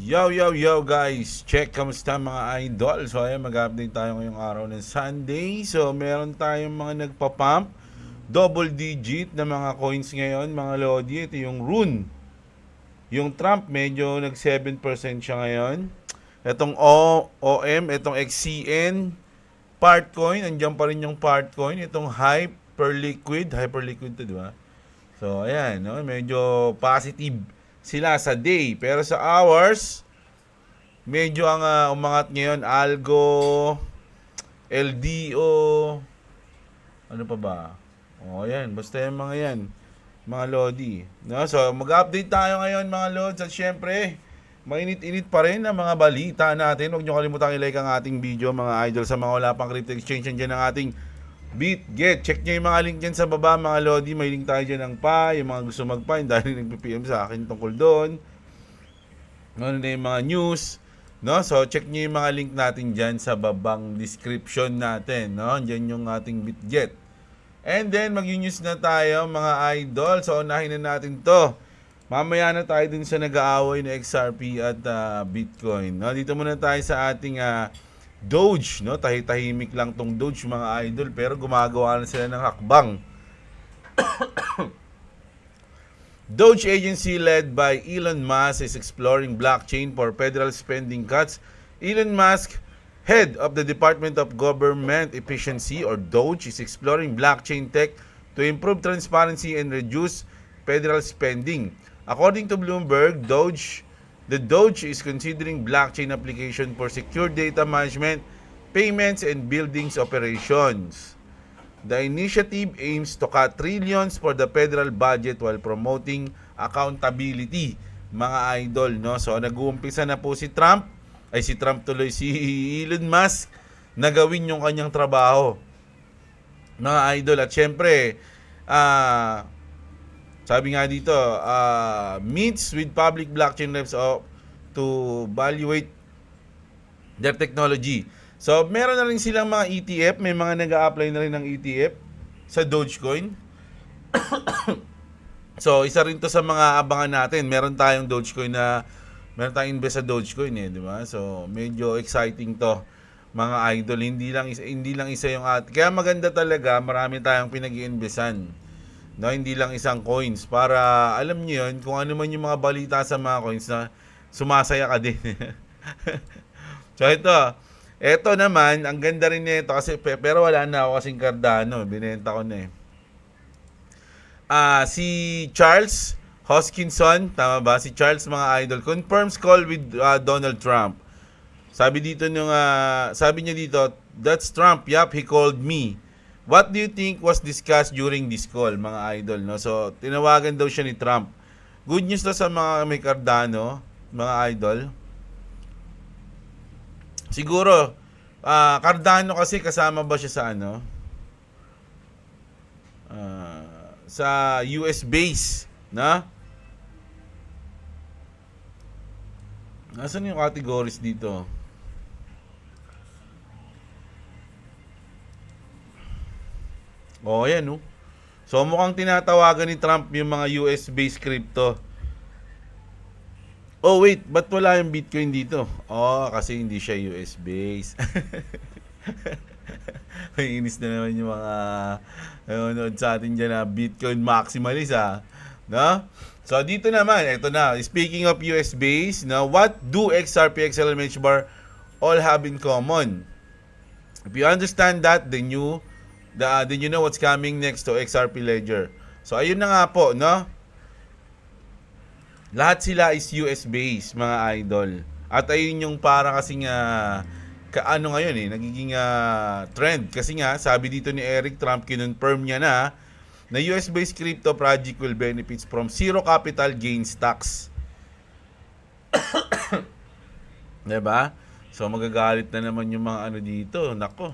Yo guys, check kamusta mga idol. So ayan, mag-update tayo ngayong araw ng Sunday. So meron tayong mga nagpa-pump double digit na mga coins ngayon, mga lodi. Ito yung Rune. Yung Trump medyo nag 7% siya ngayon. Itong OM, itong XCN Partcoin, andiyan pa rin yung Partcoin. Itong Hyperliquid to, di ba? So ayan, no, medyo positive sila sa day, pero sa hours medyo ang umangat ngayon Algo, LDO, ano pa ba? Yan, basta yung mga yan, mga lodi. No? So, mag-update tayo ngayon mga lods at syempre, mainit-init pa rin ang mga balita natin. Huwag nyo kalimutang i-like ang ating video mga idol. Sa mga wala pang crypto exchange, dyan ang ating BitGet. Check nyo yung mga link dyan sa baba mga lodi. May link tayo dyan ng pa. Yung mga gusto mag-pa, dahil nagpipm sa akin tungkol doon. Ano na yung mga news. No? So, check nyo yung mga link natin dyan sa babang description natin. No? Dyan yung ating BitGet. And then, mag-news na tayo mga idol. So, unahin na natin to. Mamaya na tayo dun sa nag-aaway na XRP at Bitcoin. No? Dito muna tayo sa ating Doge. No? Tahimik lang tong Doge mga idol. Pero gumagawa na sila ng hakbang. Doge agency led by Elon Musk is exploring blockchain for federal spending cuts. Elon Musk, head of the Department of Government Efficiency or Doge, is exploring blockchain tech to improve transparency and reduce federal spending. According to Bloomberg, the Doge is considering blockchain application for secure data management, payments, and buildings operations. The initiative aims to cut trillions for the federal budget while promoting accountability, mga idol, no? So, nag-uumpisa na po si Elon Musk na gawin yung kanyang trabaho, mga idol. At syempre, sabi nga dito, meets with public blockchain reps to evaluate their technology. So, meron na rin silang mga ETF. May mga nag-a-apply na rin ng ETF sa Dogecoin. So, isa rin to sa mga abangan natin. Meron tayong invest sa Dogecoin di ba? So, medyo exciting to, mga idol. Hindi lang isa yung kaya maganda talaga, marami tayong pinag-iinvestan. No, hindi lang isang coins para alam niyo yun, kung ano man yung mga balita sa mga coins na sumasaya ka din. So, ito naman, ang ganda rin nito kasi pero wala na ako kasing Cardano, binenta ko na si Charles Hoskinson, tama ba? Si Charles mga idol, confirms call with Donald Trump. Sabi niya dito, that's Trump, yup, he called me. What do you think was discussed during this call, mga idol, no? So, tinawagan daw siya ni Trump. Good news na sa mga may Cardano, mga idol. Siguro, Cardano kasi kasama ba siya sa sa US base, na? Nasaan yung categories dito? Yan, no? So, mukhang tinatawagan ni Trump yung mga US-based crypto. Oh, wait, ba't wala yung Bitcoin dito? Kasi hindi siya US-based. May inis na naman yung mga nanonood sa atin dyan na Bitcoin maximalist, no? So, dito naman, ito na. Speaking of US-based, what do XRP, XLM, HBAR all have in common? If you understand that, then you know what's coming next to XRP Ledger. So, ayun na nga po, no? Lahat sila is US-based, mga idol. At ayun yung para kasing ngayon nagiging trend. Kasi nga, sabi dito ni Eric Trump, kinonfirm niya na US-based crypto project will benefits from zero capital gains tax. Diba? So, magagalit na naman yung mga dito. Nako.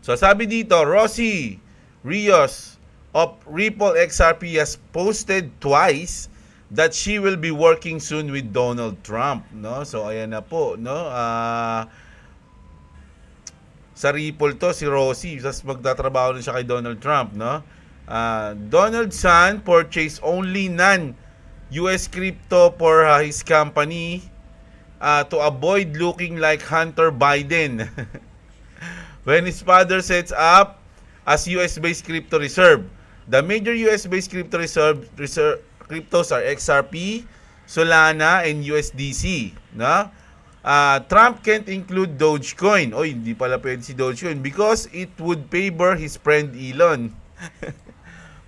So, sabi dito, Rosie Rios of Ripple XRP has posted twice that she will be working soon with Donald Trump, no? So, ayan na po, no? Sa Ripple to, si Rosie, tapos magtatrabaho na siya kay Donald Trump, no? Donald San purchased only non-US crypto for his company to avoid looking like Hunter Biden when his father sets up as US-based crypto reserve. The major US-based crypto reserve cryptos are XRP, Solana, and USDC. No? Trump can't include Dogecoin. Oy, hindi pala pwede si Dogecoin because it would favor his friend Elon.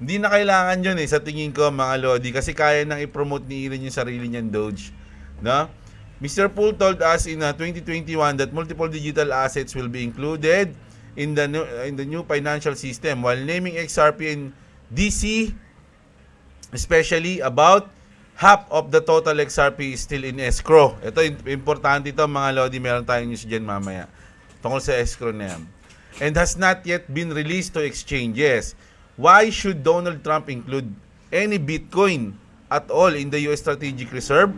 Hindi na kailangan yun sa tingin ko mga Lodi, kasi kaya nang i-promote ni Elon yung sarili niyang Doge. No? Mr. Poole told us in 2021 that multiple digital assets will be included in the new financial system, while naming XRP and DC, especially about half of the total XRP is still in escrow. Ito, importante ito mga Lodi, meron tayong news dyan mamaya tungkol sa escrow na yan. And has not yet been released to exchanges. Why should Donald Trump include any Bitcoin at all in the US strategic reserve?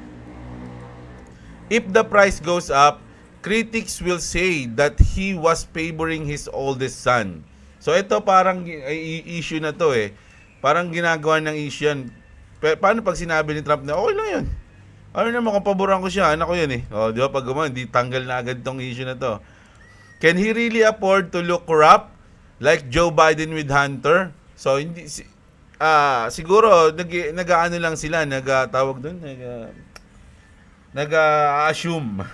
If the price goes up, critics will say that he was favoring his oldest son. So ito parang issue na to Parang ginagawa ng issue yan. Paano pag sinabi ni Trump na okay lang yun? Ano naman kung paboran ko siya, anak ko yun di ba pag gumawa, di tanggal na agad tong issue na to. Can he really afford to look corrupt like Joe Biden with Hunter? So hindi siguro nag-aano lang sila, nag-tawag doon, nag-assume.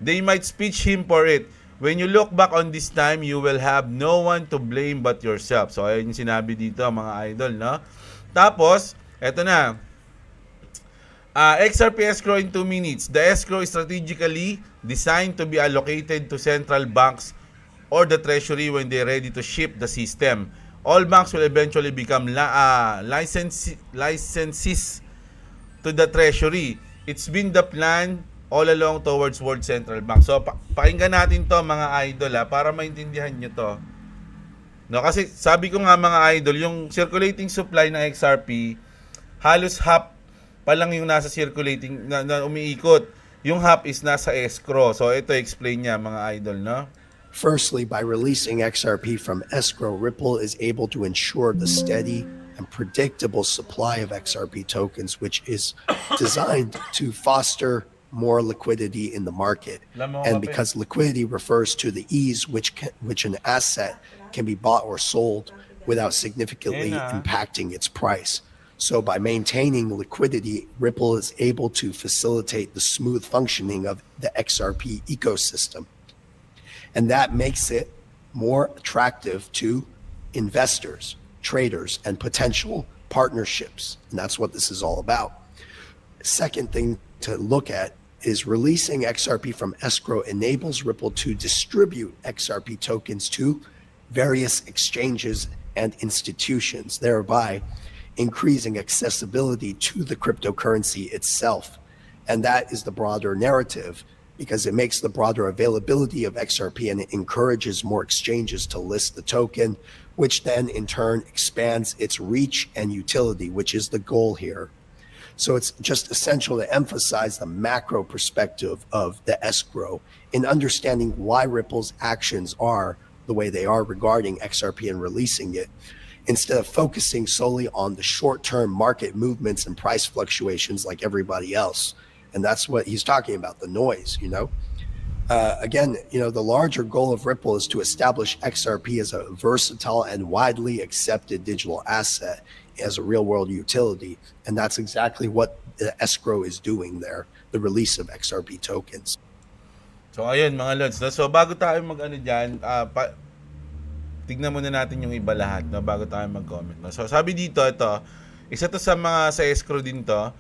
They might speech him for it. When you look back on this time, you will have no one to blame but yourself. So ayun yung sinabi dito mga idol, no? Tapos, eto na. XRP escrow in 2 minutes. The escrow is strategically designed to be allocated to central banks or the treasury when they're ready to ship the system. All banks will eventually become licensees to the treasury. It's been the plan all along towards World Central Bank. So, pakinggan natin to mga idol para maintindihan nyo to. No, kasi sabi ko nga mga idol, yung circulating supply ng XRP, halos half pa lang yung nasa circulating, na umiikot. Yung half is nasa escrow. So, ito explain niya mga idol, no? Firstly, by releasing XRP from escrow, Ripple is able to ensure the steady and predictable supply of XRP tokens, which is designed to foster more liquidity in the market. And because liquidity refers to the ease which an asset can be bought or sold without significantly impacting its price. So by maintaining liquidity, Ripple is able to facilitate the smooth functioning of the XRP ecosystem. And that makes it more attractive to investors, traders, and potential partnerships. And that's what this is all about. Second thing to look at is releasing XRP from escrow enables Ripple to distribute XRP tokens to various exchanges and institutions, thereby increasing accessibility to the cryptocurrency itself. And that is the broader narrative, because it makes the broader availability of XRP and it encourages more exchanges to list the token, which then in turn expands its reach and utility, which is the goal here. So it's just essential to emphasize the macro perspective of the escrow in understanding why Ripple's actions are the way they are regarding XRP and releasing it, instead of focusing solely on the short-term market movements and price fluctuations like everybody else. And that's what he's talking about, the noise, Again, the larger goal of Ripple is to establish XRP as a versatile and widely accepted digital asset as a real-world utility. And that's exactly what the escrow is doing there, the release of XRP tokens. So, ayun mga Lods. No? So, bago tayo mag-ano dyan, tignan muna natin yung iba lahat bago tayo mag-comment. No? So, sabi dito, ito, isa to sa escrow din to.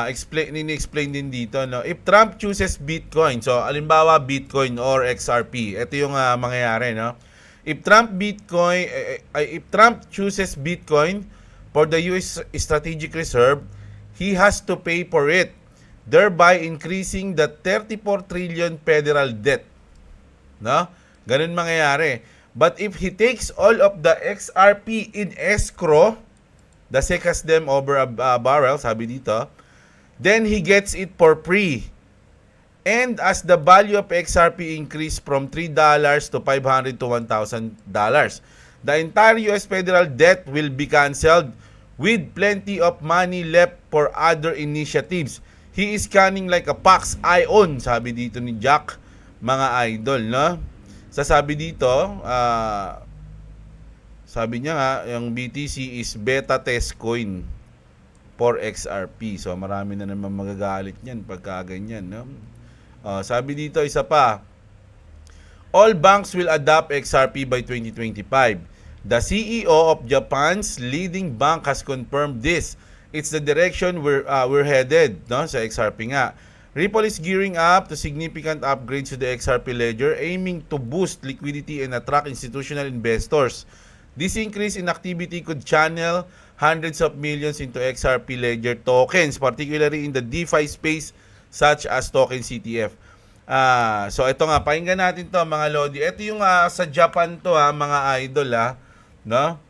Explain din dito, no? If Trump chooses Bitcoin, so alimbawa Bitcoin or XRP, ito yung mangyayari, no? If Trump chooses Bitcoin for the US strategic reserve, he has to pay for it, thereby increasing the 34 trillion federal debt, no? Ganun mangyayari. But if he takes all of the XRP in escrow, the secas them over a barrel, sabi dito, then he gets it for free. And as the value of XRP increased from $3 to $500 to $1,000, the entire US federal debt will be canceled with plenty of money left for other initiatives. He is cunning like a fox. Ion, sabi dito ni Jack, mga idol, no? Sasabi dito, sabi niya nga, yung BTC is beta test coin for XRP. So marami na naman magagalit niyan pagka ganyan, no? Sabi dito, isa pa, all banks will adopt XRP by 2025. The CEO of Japan's leading bank has confirmed this. It's the direction we're headed, no? Sa XRP nga. Ripple is gearing up to significant upgrades to the XRP ledger, aiming to boost liquidity and attract institutional investors. This increase in activity could channel hundreds of millions into XRP ledger tokens, particularly in the DeFi space such as token CTF. So ito nga, pakinggan natin to mga Lodi. Ito yung sa Japan to mga idol no?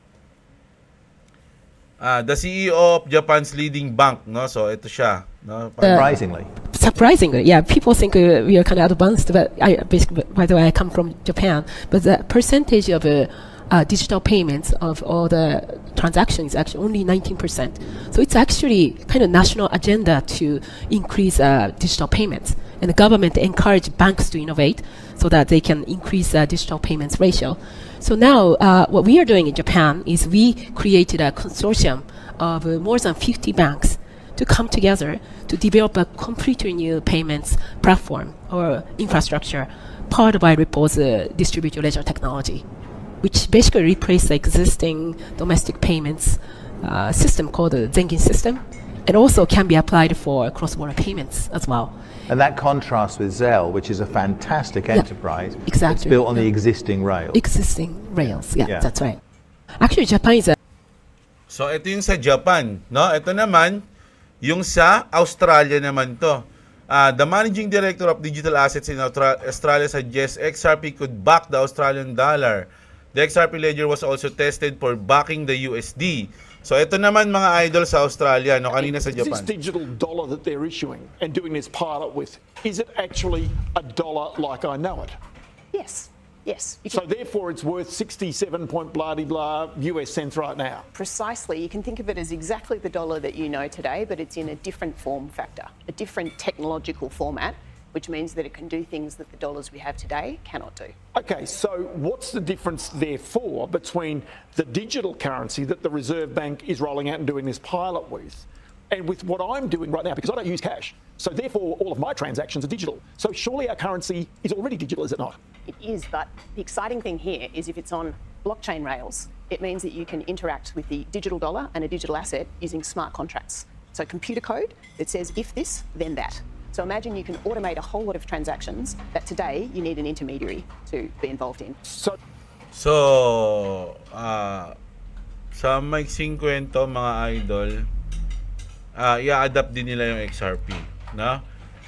The CEO of Japan's leading bank, no? So ito siya, no? Surprisingly, yeah, people think we are kind of advanced, but basically, by the way, I come from Japan, but the percentage of digital payments of all the transactions is actually only 19%. So it's actually kind of national agenda to increase digital payments, and the government encourage banks to innovate so that they can increase digital payments ratio. So now, what we are doing in Japan is we created a consortium of more than 50 banks to come together to develop a completely new payments platform or infrastructure powered by Ripple's distributed ledger technology, which basically replaced the existing domestic payments system called the Zengin system, and also can be applied for cross-border payments as well. And that contrasts with Zelle, which is a fantastic enterprise. Exactly. It's built on the existing rails. Existing rails, that's right. Actually, Japan is a So ito yung sa Japan, no? Ito naman yung sa Australia naman to. The managing director of digital assets in Australia suggests XRP could back the Australian dollar. The XRP ledger was also tested for backing the USD. So ito naman mga idol sa Australia, no, kanina sa Japan. This digital dollar that they're issuing and doing this pilot with, is it actually a dollar like I know it? Yes. Yes. So therefore it's worth 67 point blah blah US cents right now. Precisely. You can think of it as exactly the dollar that you know today, but it's in a different form factor, a different technological format, which means that it can do things that the dollars we have today cannot do. Okay, so what's the difference therefore between the digital currency that the Reserve Bank is rolling out and doing this pilot with and with what I'm doing right now? Because I don't use cash. So therefore all of my transactions are digital. So surely our currency is already digital, is it not? It is, but the exciting thing here is if it's on blockchain rails, it means that you can interact with the digital dollar and a digital asset using smart contracts. So computer code that says if this, then that. So imagine you can automate a whole lot of transactions that today you need an intermediary to be involved in. So sa maiksing kwento mga idol, i-adapt din nila yung XRP, no?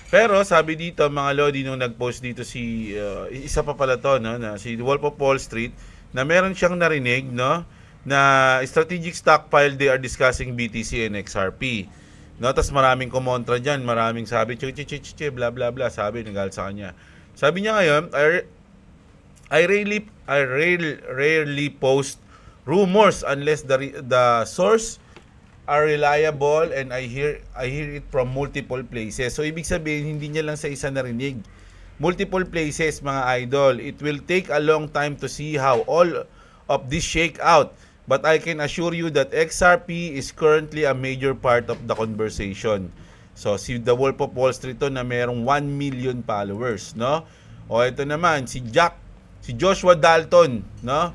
Pero sabi dito mga Lodi, nung nag-post dito si isa pa pala to, no, na si Wolf of Wall Street, na meron siyang narinig, no, na strategic stockpile they are discussing BTC and XRP. No, tas maraming kumontra diyan, maraming sabi bla bla bla, sabi nagalit sa kanya. Sabi niya ngayon, I rarely post rumors unless the source are reliable and I hear it from multiple places. So ibig sabihin hindi niya lang sa isa narinig. Multiple places mga idol. It will take a long time to see how all of this shake out. But I can assure you that XRP is currently a major part of the conversation. So si The Wolf of Wall Street to na merong 1 million followers, no? O ito naman si Joshua Dalton, no?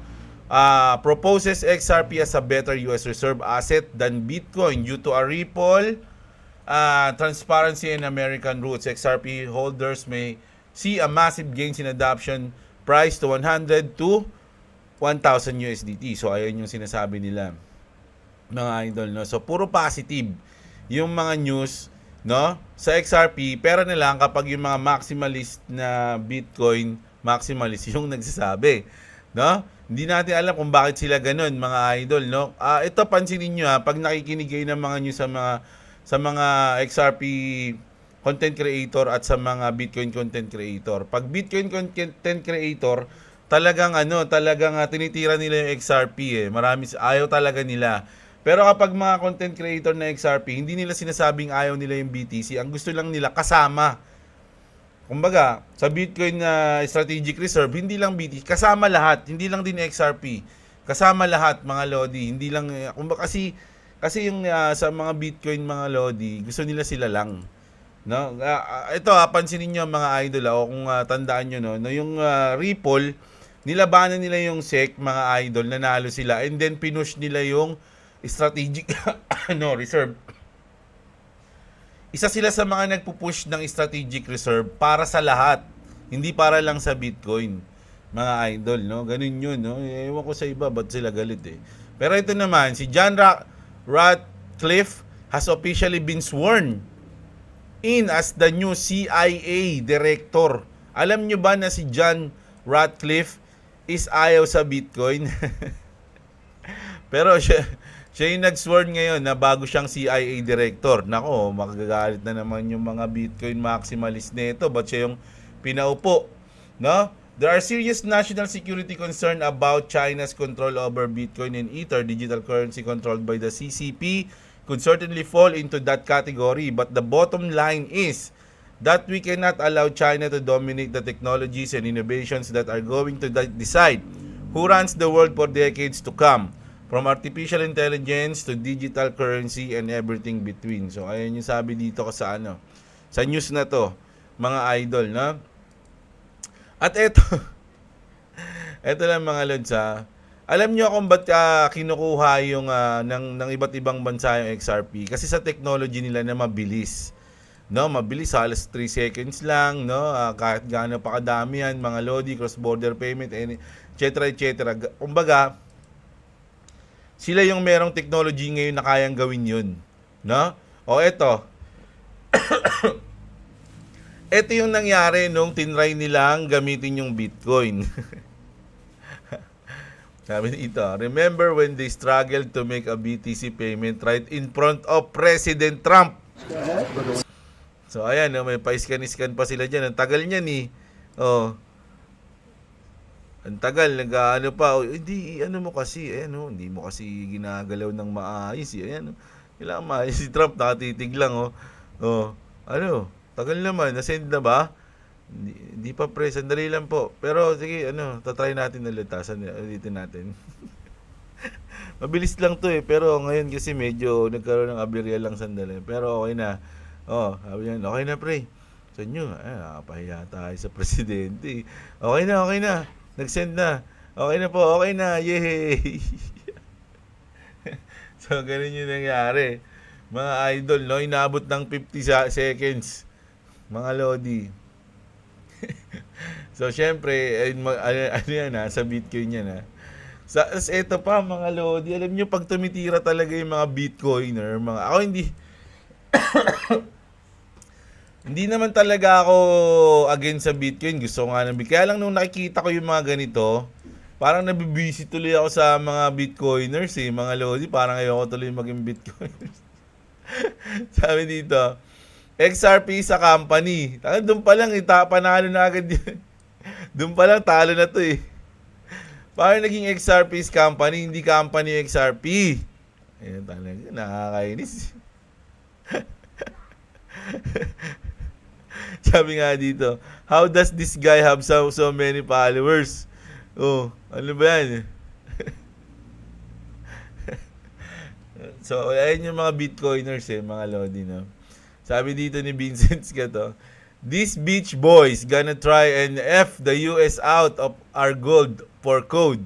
Proposes XRP as a better US reserve asset than Bitcoin due to a Ripple transparency and American roots. XRP holders may see a massive gains in adoption price to 100 to 1,000 USDT. So ayun yung sinasabi nila mga idol, no? So puro positive yung mga news, no, sa XRP, pero na lang kapag yung mga maximalist na Bitcoin maximalist yung nagsasabi, no? Hindi natin alam kung bakit sila ganun mga idol, no? Ito pansinin niyo pag nakikinig kayo ng mga news sa mga XRP content creator at sa mga Bitcoin content creator. Pag Bitcoin content creator, talagang tinitira nila yung XRP . Marami ayaw talaga nila. Pero kapag mga content creator na XRP, hindi nila sinasabing ayaw nila yung BTC. Ang gusto lang nila kasama. Kumbaga, sa Bitcoin na strategic reserve, hindi lang BTC, kasama lahat, hindi lang din XRP. Kasama lahat mga lodi, hindi lang kumbaga kasi yung sa mga Bitcoin mga lodi, gusto nila sila lang. No? Ito pansinin niyo mga idol o kung tandaan niyo no, yung Ripple, nilabanan nila yung SEC mga idol, nanalo sila and then pinush nila yung strategic reserve. Isa sila sa mga nagpupush ng strategic reserve para sa lahat, hindi para lang sa Bitcoin. Mga idol, no? Ganun yun, no? Ewan ko sa iba, ba't sila galit eh. Pero ito naman, si John Ratcliffe has officially been sworn in as the new CIA director. Alam nyo ba na si John Ratcliffe is ayaw sa Bitcoin? Pero siya yung nag-sworn ngayon na bago siyang CIA director. Nako, magagalit na naman yung mga Bitcoin maximalist nito. Ba't siya yung pinaupo? No? There are serious national security concern about China's control over Bitcoin and Ether, digital currency controlled by the CCP, could certainly fall into that category. But the bottom line is that we cannot allow China to dominate the technologies and innovations that are going to decide who runs the world for decades to come. From artificial intelligence to digital currency and everything between. So, ayan yung sabi dito ko sa sa news na to, mga idol, no? At eto lang mga lods, alam nyo kung ba't kinukuha yung ng iba't ibang bansa yung XRP? Kasi sa technology nila na mabilis. No, mabilis, halos 3 seconds lang, no? Kahit gaano pa kadami yan, mga lodi, cross-border payment, etc. Kumbaga, sila yung merong technology ngayon na kayang gawin yun. No? O eto. Ito yung nangyari nung tinry nilang gamitin yung Bitcoin. Sabi dito, remember when they struggled to make a BTC payment right in front of President Trump? So ayan, may pa-scan pa sila dyan. Ang tagal niyan eh. Oh. Ang tagal, nag-ano pa, hindi, ano mo kasi, ayan hindi mo kasi ginagalaw ng maayos, ayan kailangan maayos si Trump, nakatitig lang, tagal naman, nasend na ba? Hindi pa pre, sandali lang po, pero sige, tatry natin ulit, ulitin natin. Mabilis lang to pero ngayon kasi medyo nagkaroon ng aberya lang sandali, pero okay na, sabi niya, okay na pre, sa inyo, nakapahiya tayo sa presidente, okay na, nag-send na. Okay na po, okay na. Yay! So, ganun yung nangyari. Mga idol, no? Inabot ng 50 seconds. Mga lodi. So, syempre, yan sa Bitcoin yan, ito pa, mga lodi. Alam nyo, pag tumitira talaga yung mga Bitcoiner, ako hindi naman talaga ako against sa Bitcoin. Gusto ko nga ng Bitcoin. Kaya lang nung nakikita ko yung mga ganito, parang nabibisi tuloy ako sa mga Bitcoiners mga lodi. Parang ayoko tuloy maging Bitcoiners. Sabi dito, XRP sa company. Doon pa lang, panalo na agad yun. Doon pa lang, talo na to Parang naging XRP's company, hindi company yung XRP. Ayan talaga, nakakainis. Sabi nga dito, how does this guy have so many followers? Ano ba yan? So, ayan yung mga Bitcoiners mga lodi, no? Sabi dito ni Vincent Scato, these beach boys gonna try and F the US out of our gold for code.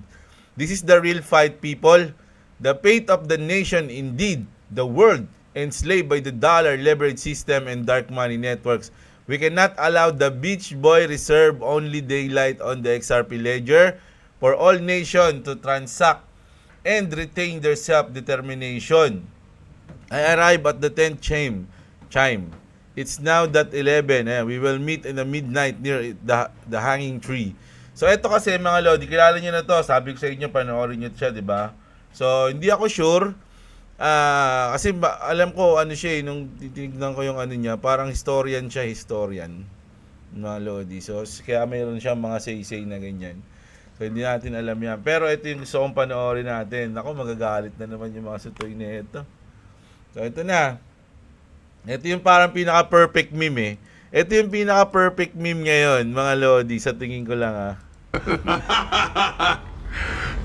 This is the real fight, people. The fate of the nation, indeed, the world, enslaved by the dollar leverage system and dark money networks. We cannot allow the Beach Boy reserve only daylight on the XRP ledger for all nations to transact and retain their self-determination. I arrive at the 10th chime. It's now that 11. We will meet in the midnight near the hanging tree. So ito kasi mga lodi, kilala niyo na to. Sabi ko sa inyo, panoorin niyo siya, di ba? So hindi ako sure. Kasi alam ko siya nung titignan ko yung niya, parang historian siya, mga lodi. So kaya mayroon siya mga say-say na ganyan. So, hindi natin alam yan. Pero ito yung gusto kong panoorin natin. Ako, magagalit na naman yung mga sutoy na ito. So, ito na. Ito yung parang pinaka-perfect meme eh. Ito yung pinaka-perfect meme ngayon, mga Lodi, sa tingin ko lang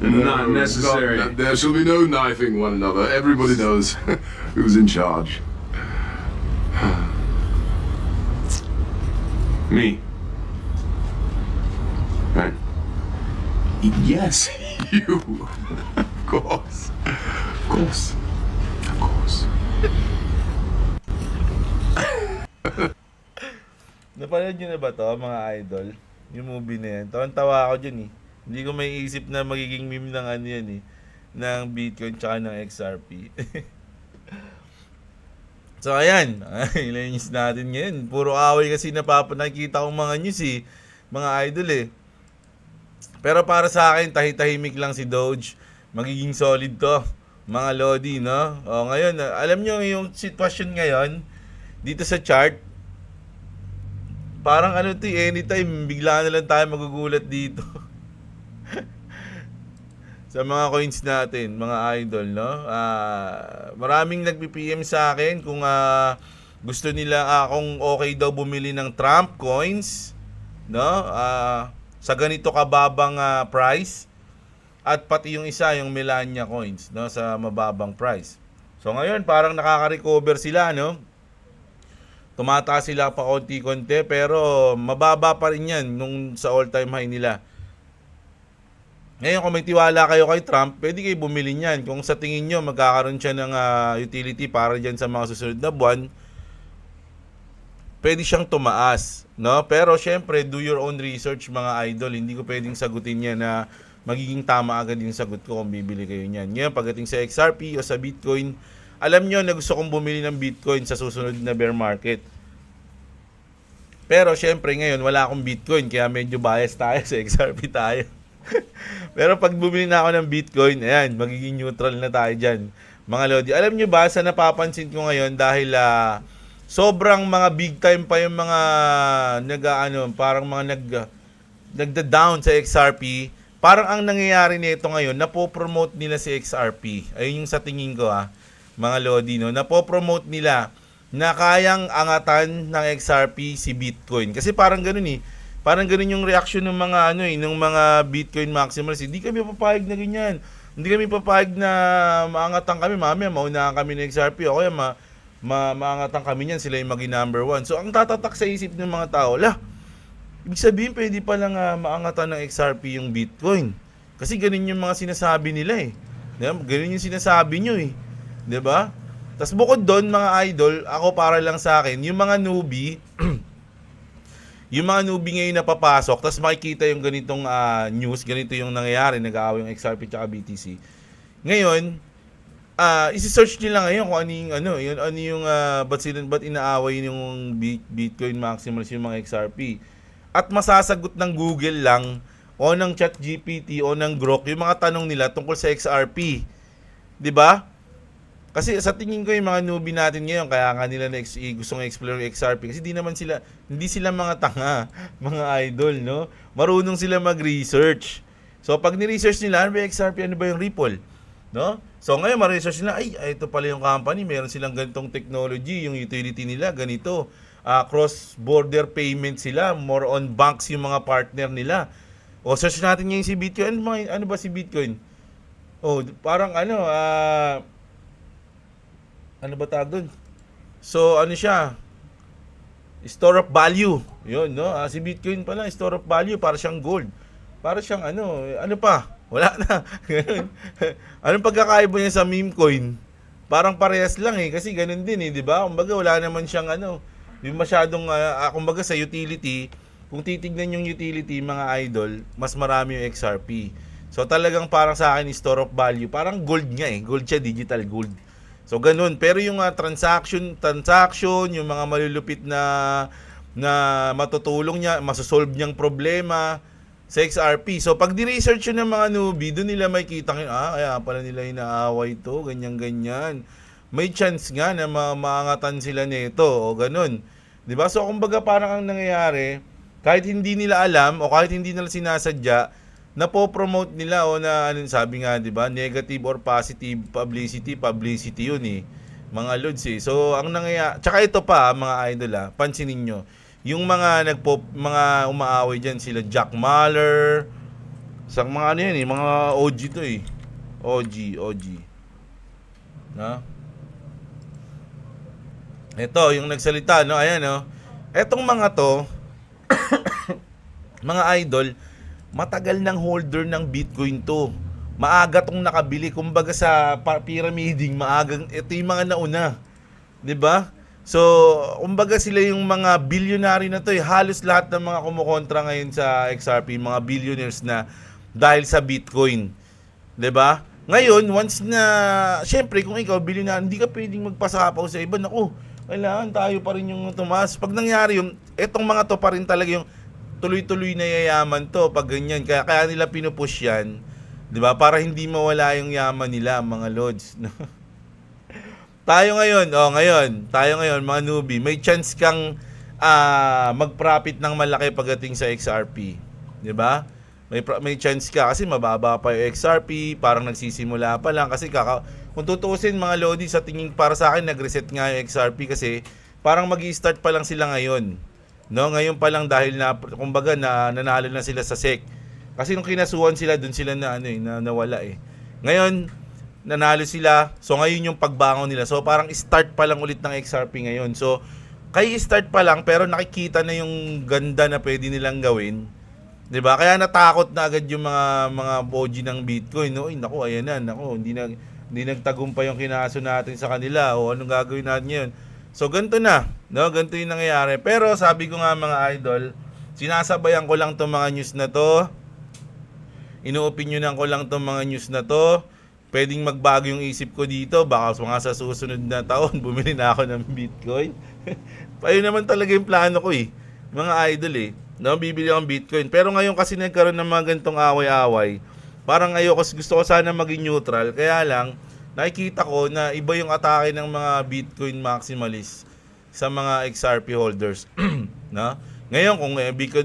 Not necessary. There shall be no knifing one another. Everybody knows who's in charge. Me. Right. Yes, you. Of course. Of course. Of course. Napanood nyo na ba to, mga idol? Yung movie na yan. Tawan-tawa ako dyan eh. Hindi ko may isip na magiging meme ng ano yan eh. Ng Bitcoin tsaka ng XRP. So ayan, ilan news natin ngayon. Puro away kasi nakikita kong mga news eh. Mga idol eh. Pero para sa akin, tahitahimik lang si Doge. Magiging solid to. Mga Lodi, no? O ngayon, alam nyo yung sitwasyon ngayon, dito sa chart, parang ano to, anytime, bigla na lang tayo magugulat dito. Sa mga coins natin, mga idol, no? Maraming nagpi-PM sa akin kung gusto nila kung okay daw bumili ng Trump coins, no? Sa ganito kababang price, at pati yung isa, yung Melania coins, no? Sa mababang price. So ngayon, parang nakaka-recover sila, no? Tumataas sila pa konti-konti, pero mababa pa rin yan nung sa all-time high nila. Ngayon, kung may tiwala kayo kay Trump, pwede kayo bumili niyan. Kung sa tingin nyo, magkakaroon siya ng utility para dyan sa mga susunod na buwan, pwede siyang tumaas. No? Pero syempre, do your own research, mga idol. Hindi ko pwedeng sagutin yan na magiging tama agad yung sagot ko kung bibili kayo niyan. Ngayon, pagdating sa XRP o sa Bitcoin, alam nyo na gusto kong bumili ng Bitcoin sa susunod na bear market. Pero syempre ngayon, wala akong Bitcoin, kaya medyo bias tayo sa XRP tayo. Pero pag bumili na ako ng Bitcoin, ayan, magiging neutral na tayo dyan. Mga Lodi, alam nyo ba, sa napapansin ko ngayon dahil sobrang mga big time pa yung mga parang mga nagda-down sa XRP. Parang ang nangyayari nito ngayon, napopromote nila si XRP. Ayun yung sa tingin ko mga Lodi, no? Napopromote nila na kayang angatan ng XRP si Bitcoin. Kasi parang ganun eh. Parang ganun yung reaction ng mga ng mga Bitcoin maximalists. Hindi kami papayag na ganyan. Hindi kami papayag na maangatan kami, mamaya maunahan kami ng XRP o kaya maangatan kami niyan, sila yung maging number one. So ang tatatak sa isip ng mga tao, ibig sabihin pwede pa lang maangatan ng XRP yung Bitcoin. Kasi ganun yung mga sinasabi nila eh. Diba? Ganun yung sinasabi nyo eh. 'Di ba? Tas bukod doon, mga idol, ako para lang sa akin, yung mga newbie yung mga newbie ngayon na papasok, tas makikita yung ganitong news, ganito yung nangyayari, nag-aaway yung XRP at BTC. Ngayon, isi-search nila ngayon kung ano yung ba't inaaway yung Bitcoin maximalist yung mga XRP. At masasagot ng Google lang o ng ChatGPT o ng Grok yung mga tanong nila tungkol sa XRP. 'Di ba? Kasi sa tingin ko yung mga newbie natin ngayon, kaya nga nila gustong explore yung XRP kasi hindi sila mga tanga, mga idol, no? Marunong sila mag-research. So pag ni-research nila, ano ba yung XRP, ano ba yung Ripple, no? So ngayon ma-research nila, ito pala yung company, meron silang ganitong technology, yung utility nila ganito. Cross-border payment sila, more on banks yung mga partner nila. O search natin ngayon si Bitcoin. Ano ba si Bitcoin? Parang ano ba tawag doon? So, siya? Store of value. Yun, no? Si Bitcoin pala, store of value, para siyang gold. Para siyang ano pa? Wala na. Anong pagkakaiba niya sa meme coin? Parang parehas lang eh, kasi ganun din eh, di ba? Kumbaga, wala naman siyang yung masyadong, kumbaga sa utility, kung titignan yung utility, mga idol, mas marami yung XRP. So, talagang parang sa akin, store of value. Parang gold nga eh. Gold siya, digital gold. So ganun, pero yung transaction, yung mga malulupit na matutulong niya, masosolve niyang problema sa XRP. So pag di-research yun ng mga newbie, doon nila makikita kaya pala nila inaaway to, ganyan. May chance nga na maangatan sila nito o ganun. 'Di ba? So kumbaga parang ang nangyayari, kahit hindi nila alam o kahit hindi nila sinasadya, napopromote nila o na ano sabi nga 'di ba, negative or positive publicity yun eh. Mga lods eh. So ang nangyayari, tsaka ito pa mga idol pansinin niyo. Yung mga mga umaaway diyan sila Jack Mahler, sa mga ano yan eh, mga OG to eh. OG. Na? Ito, yung nagsalita, no? Ayan, no? Etong mga to, mga idol, matagal ng holder ng Bitcoin to. Maaga tong nakabili. Kumbaga sa pyramiding, maagang, ito yung mga nauna. 'Di ba? So, kumbaga sila yung mga billionaire na to. Halos lahat ng mga kumukontra ngayon sa XRP, mga billionaires na dahil sa Bitcoin. 'Di ba? Ngayon, once na, syempre, kung ikaw billionaire, hindi ka pwedeng magpasapaw sa iba. Naku, kailangan tayo pa rin yung tumaas. Pag nangyari yung, etong mga to pa rin talaga yung tuloy-tuloy na yayaman to pag ganyan. Kaya nila pinupush yan. 'Di ba? Para hindi mawala yung yaman nila, mga lods. Tayo ngayon, mga newbie, may chance kang mag-profit ng malaki pagdating sa XRP. 'Di ba? May chance ka kasi mababa pa yung XRP, parang nagsisimula pa lang kasi kung tutuusin mga lodi, sa tingin para sa akin nag-reset nga yung XRP kasi parang magi-start pa lang sila ngayon. No, ngayon pa lang dahil na kumbaga nanalo na sila sa SEC. Kasi nung kinasuhan sila, doon sila na nawala eh. Ngayon nanalo sila. So ngayon yung pagbangon nila. So parang start pa lang ulit ng XRP ngayon. So kay start pa lang pero nakikita na yung ganda na pwede nilang gawin. 'Di ba? Kaya natakot na agad yung mga OG ng Bitcoin. No, naku, ayan na, naku, hindi nagtagumpay yung kinaso natin sa kanila. O anong gagawin natin ngayon? So ganito na, no? Ganito yung nangyayari. Pero sabi ko nga mga idol, sinasabayan ko lang 'tong mga news na 'to. Ino-opinionan ko lang 'tong mga news na 'to. Pwedeng magbago yung isip ko dito. Baka mga sa susunod na taon, bumili na ako ng Bitcoin. Ayun naman talaga yung plano ko eh. Mga idol eh. No, bibili akong Bitcoin. Pero ngayon kasi nagkaroon ng mga ganitong away-away. Parang gusto ko sana maging neutral. Kaya lang, nakikita ko na iba yung atake ng mga Bitcoin maximalist sa mga XRP holders. No? Ngayon, kung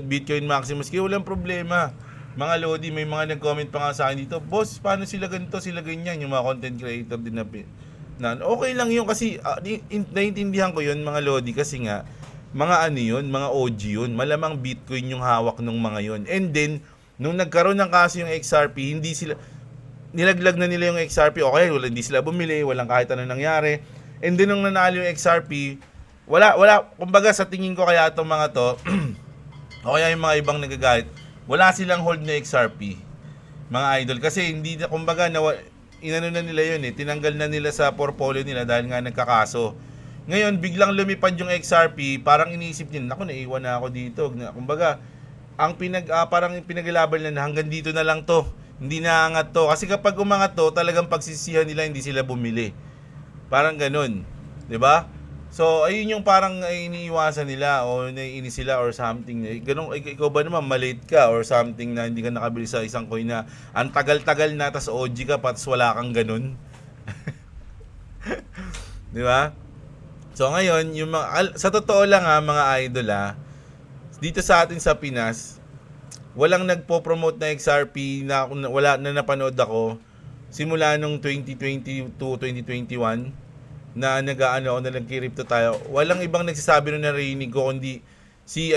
Bitcoin maximalist, walang problema. Mga lodi, may mga nag-comment pa nga sa akin dito, boss, paano sila ganito, sila ganyan, yung mga content creator din na okay lang yun kasi naiintindihan ko yun mga lodi kasi nga mga mga OG yun, malamang Bitcoin yung hawak ng mga yun. And then, nung nagkaroon ng kaso yung XRP, nilaglag na nila yung XRP, okay, hindi sila bumili, walang kahit ano nangyari. And then, nung nanalo yung XRP, wala, kumbaga sa tingin ko kaya itong mga to, o kaya yung mga ibang nagagalit, wala silang hold na XRP, mga idol, kasi hindi na, kumbaga, inano na nila yun tinanggal na nila sa portfolio nila dahil nga nagkakaso. Ngayon, biglang lumipad yung XRP, parang iniisip nila, naku, naiwan na ako dito. Kumbaga, ang parang pinaglaban nila, hanggang dito na lang to. Hindi na angat to. Kasi kapag umangat to, talagang pagsisihan nila, hindi sila bumili. Parang ganun. 'Di ba? So, ayun yung parang iniiwasan nila o naiinis sila or something. Ganun, ikaw ba naman, malate ka or something na hindi ka nakabili sa isang coin na ang tagal-tagal na, tas OG ka, patas wala kang ganun. 'Di ba? So ngayon, yung sa totoo lang mga idol dito sa atin sa Pinas, walang nagpo-promote na XRP na wala na napanood ako simula nung 2020 to 2021 na nag-aano na nag-crypto tayo. Walang ibang nagsasabi nung narinig ko kundi si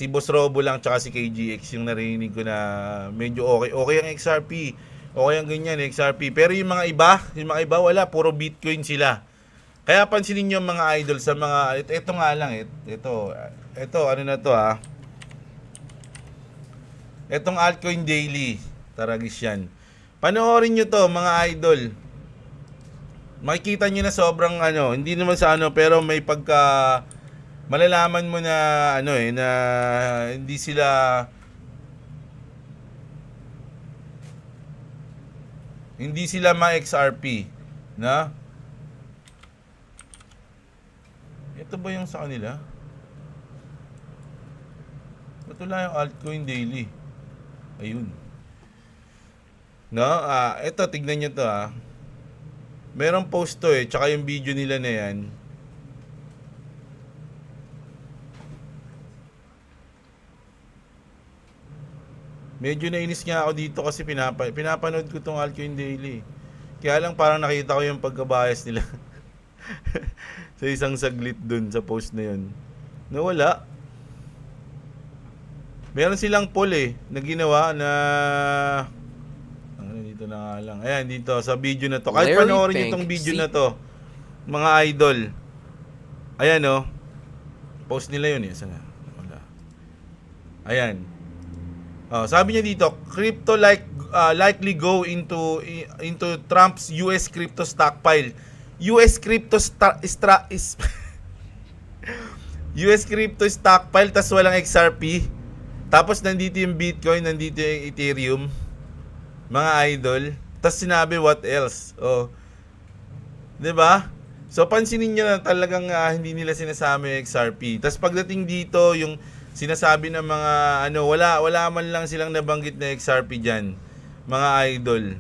Boss Robo lang tsaka si KGX yung narinig ko na medyo okay ang XRP. Okay ang ganyan XRP. Pero yung mga iba wala, puro Bitcoin sila. Kaya pansinin niyo mga idol sa mga ito nga lang ito ano na to Etong Altcoin Daily, Taragis yan. Panoorin niyo to mga idol. Makikita niyo na sobrang hindi naman sa pero may pagka malalaman mo na na hindi sila ma-XRP, na? Ito ba yung sa kanila? Ito lang yung Altcoin Daily. Ayun. No? Ito, tignan nyo to Merong post to tsaka yung video nila na yan. Medyo nainis nga ako dito kasi pinapanood ko tong Altcoin Daily. Kaya lang parang nakita ko yung pagkabias nila. Sa isang saglit dun sa post na yun. Nawala. Meron silang poll na ginawa na dito na nga lang. Ayan, dito sa video na to. Kahit panoorin nyo itong video na to, mga idol. Ayan post nila yun Sana. Wala. Ayan. Sabi niya dito, crypto likely go into Trump's US crypto stockpile. US crypto US crypto stockpile tas walang XRP. Tapos nandito yung Bitcoin, nandito yung Ethereum. Mga idol. Tas sinabi what else? 'Di ba? So pansinin niyo na talagang hindi nila sinasama yung XRP. Tas pagdating dito yung sinasabi ng mga wala man lang silang nabanggit na XRP diyan, mga idol.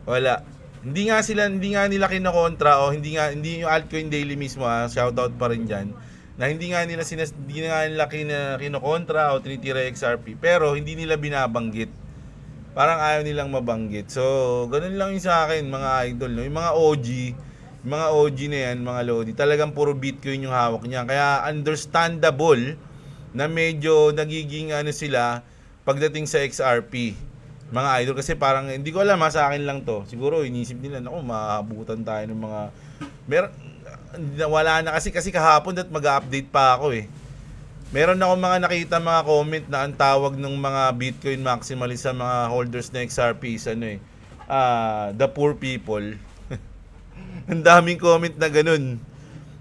Wala. Hindi nga nila kinokontra hindi yung Altcoin Daily mismo shoutout pa rin diyan. Na hindi nga nila kinokontra o tinitira XRP, pero hindi nila binabanggit. Parang ayaw nilang mabanggit. So, ganun lang yung sa akin mga idol, no? Yung mga OG na yan, mga Lodi, talagang puro Bitcoin yung hawak niya. Kaya understandable na medyo nagiging sila pagdating sa XRP. Mga idol, kasi parang, hindi ko alam sa akin lang to. Siguro, inisip nila, maabutan tayo ng mga... wala na kasi kahapon at mag-update pa ako Meron ako mga nakita mga comment na ang tawag ng mga Bitcoin maximalist sa mga holders na XRP is the poor people. Ang daming comment na ganun.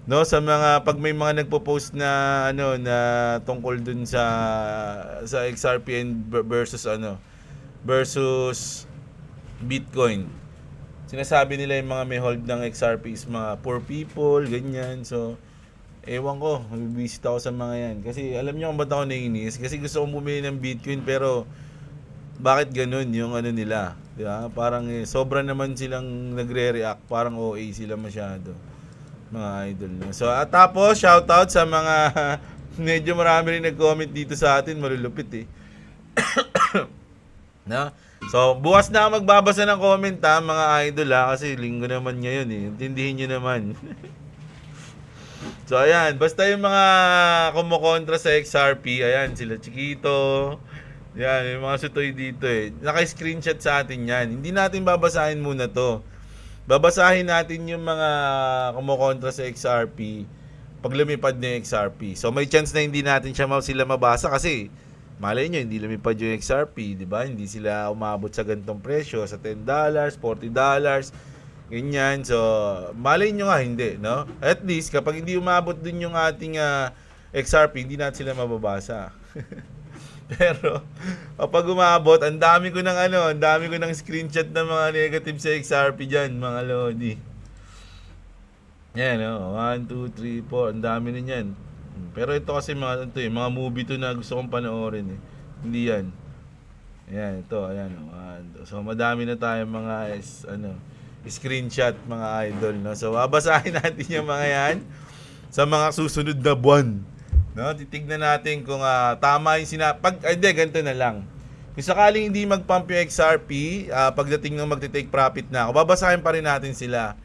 No, sa mga pag may mga nagpo-post na na tungkol dun sa XRP and versus Bitcoin. Sinasabi nila yung mga may hold ng XRP is mga poor people, ganyan. So, ewan ko, mabibisit ako sa mga yan. Kasi alam niyo kung ba't ako naiinis? Kasi gusto kong bumili ng Bitcoin pero bakit ganun yung nila? Diba? Parang sobra naman silang nagre-react. Parang OA sila masyado. Mga idol. So, at tapos, shoutout sa mga medyo marami rin nag-comment dito sa atin. Malulupit No? So, bukas na ako magbabasa ng comment mga idol kasi linggo naman ngayon Intindihin nyo naman. So, ayan. Basta yung mga kumukontra sa XRP, ayan, sila Chiquito. Yan, yung mga sutoy dito Naka-screenshot sa atin yan. Hindi natin babasahin muna to. Babasahin natin yung mga kumukontra sa XRP pag lumipad na yung XRP. So, may chance na hindi natin sila mabasa kasi malay nyo, hindi lumipad yung XRP, di ba? Hindi sila umabot sa ganitong presyo, sa $10, $40, ganyan. So, malay nyo nga, hindi, no? At least, kapag hindi umabot dun yung ating XRP, hindi natin sila mababasa. Pero, kapag umabot, ang dami ko ng screenshot ng mga negative sa XRP dyan, mga Lodi. Yan, 1, 2, 3, 4, ang dami na yan. Pero ito kasi mga movie to na gusto kong panoorin Hindi yan. Ayan, ito, ayan. So madami na tayo mga screenshot mga idol, no. So babasahin natin yung mga yan sa mga susunod na buwan. No, titignan natin kung tama yung ganito na lang. Kung sakaling hindi mag-pump yung XRP, pagdating ng magte-take profit na ako, babasahin pa rin natin sila.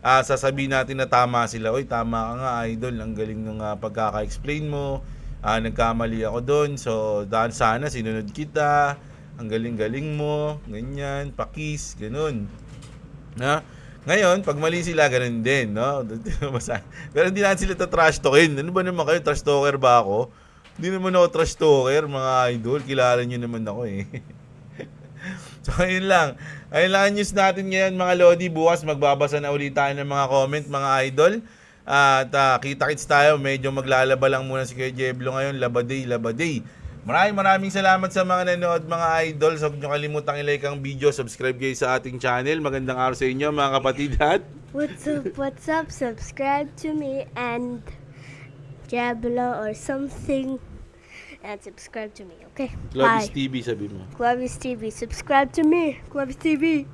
Sasabihin natin na tama sila. Oy, tama ka nga idol, ang galing ng pagkaka-explain mo. Nagkamali ako doon. So, dahil sana sinunod kita. Ang galing-galing mo. Ganyan, pakis, ganun. Na? Ngayon, pag mali sila, ganun din, no? Pero hindi natin sila trash talkin. Ano ba naman kayo? Trash talker ba ako? Hindi naman ako trash talker, mga idol. Kilala nyo naman ako So, ayun lang. Ayun lang ang news natin ngayon, mga Lodi. Bukas magbabasa na ulit tayo ng mga comment, mga idol. At kita-kits tayo. Medyo maglalaba lang muna si Kuya Jeblo ngayon. Labaday. Maraming salamat sa mga nanood, mga idol. So, huwag nyo kalimutang i-like ang video. Subscribe kayo sa ating channel. Magandang araw sa inyo, mga kapatid. What's up? Subscribe to me and Jeblo or something. And subscribe to me, okay? Clovis Bye. TV, sabi mo. Clovis TV, subscribe to me. Clovis TV.